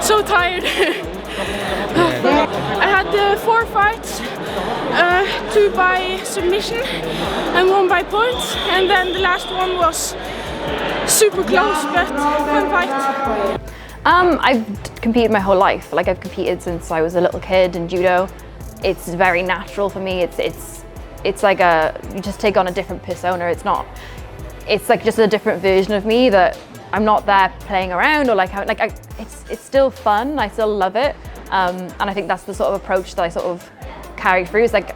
so tired. I had 4 fights, 2 by submission and 1 by points, and then the last one was super close, but fun fight. I've competed my whole life. Like, I've competed since I was a little kid in judo. It's very natural for me. It's like you just take on a different persona. It's like just a different version of me that I'm not there playing around or it's still fun. I still love it. And I think that's the sort of approach that I sort of carry through. It's like,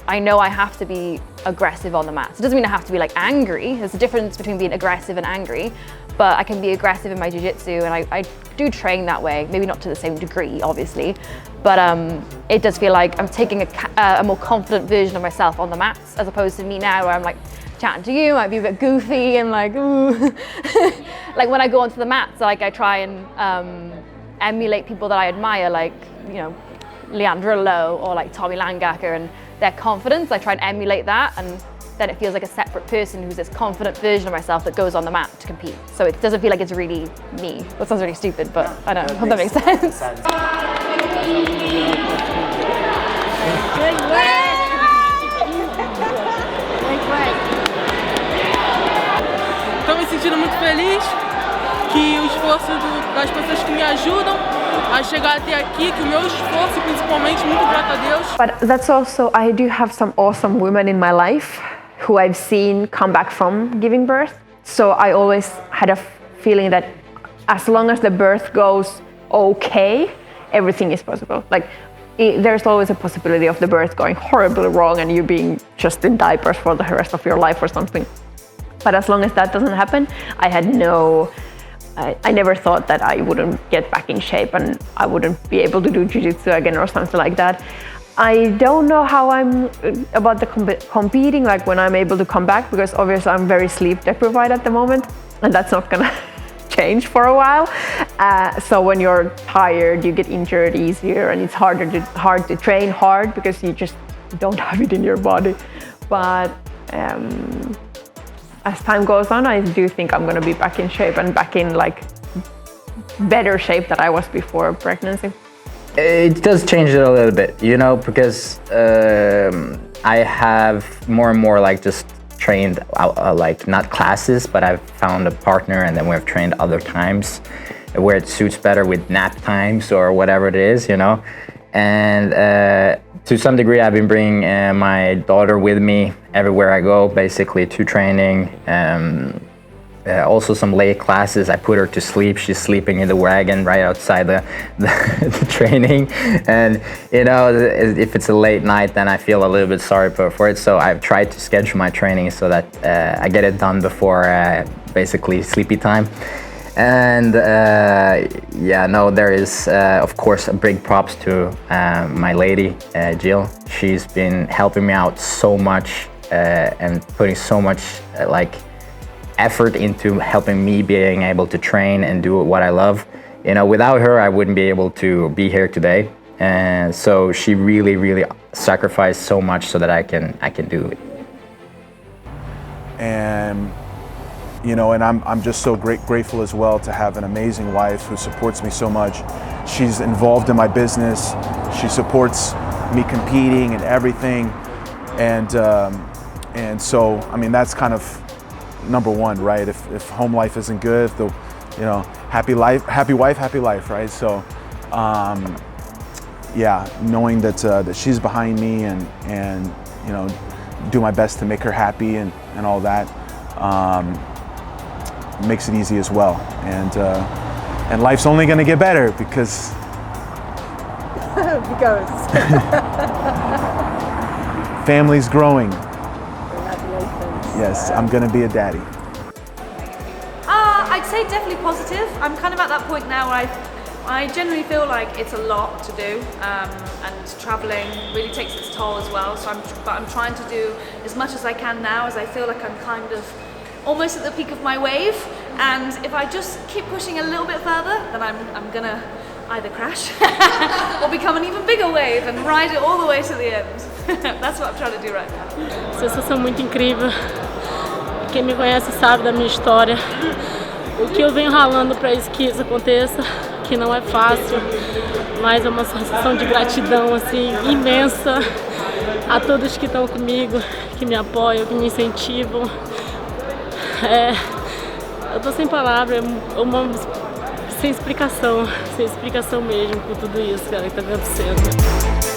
I know I have to be aggressive on the mats. It doesn't mean I have to be like angry. There's a difference between being aggressive and angry, but I can be aggressive in my jiu-jitsu, and I do train that way. Maybe not to the same degree, obviously, but it does feel like I'm taking a more confident version of myself on the mats, as opposed to me now where I'm like chatting to you, might be a bit goofy and like, ooh. Like when I go onto the mats, like I try and emulate people that I admire, like, you know, Leandra Lowe or like Tommy Langacker, and their confidence. I try and emulate that, and then it feels like a separate person who's this confident version of myself that goes on the mat to compete. So it doesn't feel like it's really me. That sounds really stupid, but I don't know. Hope that makes sense. Estou me sentindo muito feliz que o esforço das pessoas que me ajudam a chegar até aqui, que o meu esforço, principalmente, muito grato a Deus. But that's also, I do have some awesome women in my life who I've seen come back from giving birth. So I always had a feeling that as long as the birth goes okay, everything is possible. Like, there's always a possibility of the birth going horribly wrong and you being just in diapers for the rest of your life or something. But as long as that doesn't happen, I never thought that I wouldn't get back in shape and I wouldn't be able to do jiu-jitsu again or something like that. I don't know how I'm about the competing, like when I'm able to come back, because obviously I'm very sleep deprived at the moment, and that's not gonna change for a while. So when you're tired, you get injured easier, and it's hard to train hard because you just don't have it in your body. But as time goes on, I do think I'm gonna be back in shape and back in like better shape than I was before pregnancy. It does change it a little bit, you know, because I have more and more like just trained like not classes, but I've found a partner, and then we've trained other times where it suits better with nap times or whatever it is, you know. And to some degree, I've been bringing my daughter with me everywhere I go, basically, to training. Also some late classes, I put her to sleep. She's sleeping in the wagon right outside the training. And, you know, if it's a late night, then I feel a little bit sorry for it. So I've tried to schedule my training so that I get it done before basically sleepy time. And yeah, no, there is, of course, a big props to my lady, Jill. She's been helping me out so much and putting so much like effort into helping me being able to train and do what I love. You know, without her, I wouldn't be able to be here today. And so she really sacrificed so much so that I can do it. And you know, and I'm just so grateful as well to have an amazing wife who supports me so much. She's involved in my business. She supports me competing and everything. And so, I mean, that's kind of number one, right? If home life isn't good, if the, you know, happy wife, happy life, right? So, yeah, knowing that that she's behind me and you know, do my best to make her happy and all that. Makes it easy as well, and life's only going to get better because family's growing. Yes, I'm going to be a daddy. I'd say definitely positive. I'm kind of at that point now where I generally feel like it's a lot to do, and traveling really takes its toll as well. So I'm trying to do as much as I can now, as I feel like I'm kind of almost at the peak of my wave, and if I just keep pushing a little bit further, then I'm gonna either crash or become an even bigger wave and ride it all the way to the end. That's what I'm trying to do right now. Sensação muito incrível. Quem me conhece sabe da minha história. O que eu venho ralando para isso que isso aconteça, que não é fácil, mas é uma sensação de gratidão assim imensa a todos que estão comigo, que me apoiam, que me incentivam. Eu tô sem palavras, sem explicação mesmo por tudo isso, cara, que tá acontecendo.